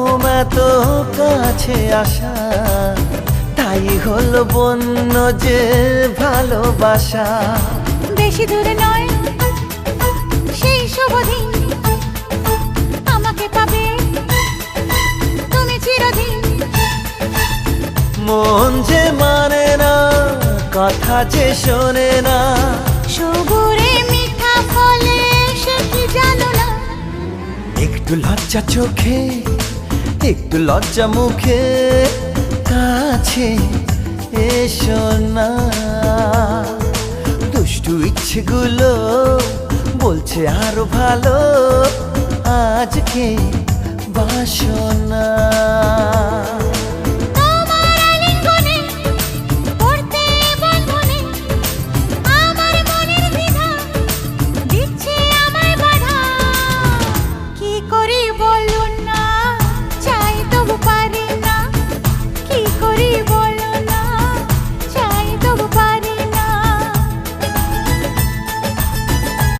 ঘুম এত কাছে আসা, তাই হলো বন্য যে ভালোবাসা। বেশি দূরে নয় সেই শুভ দিন, আমাকে পাবে তুমি চিরদিন। মন যে মানে না, কথা যে শোনে না, সবুরে মিঠা ফলে সে কি জানো না। একটু লজ্জা চোখে একটু লজ্জা মুখে, কাছে এসো না। দুষ্টু ইচ্ছেগুলো বলছে আরো ভালো, আজকে বাসনা।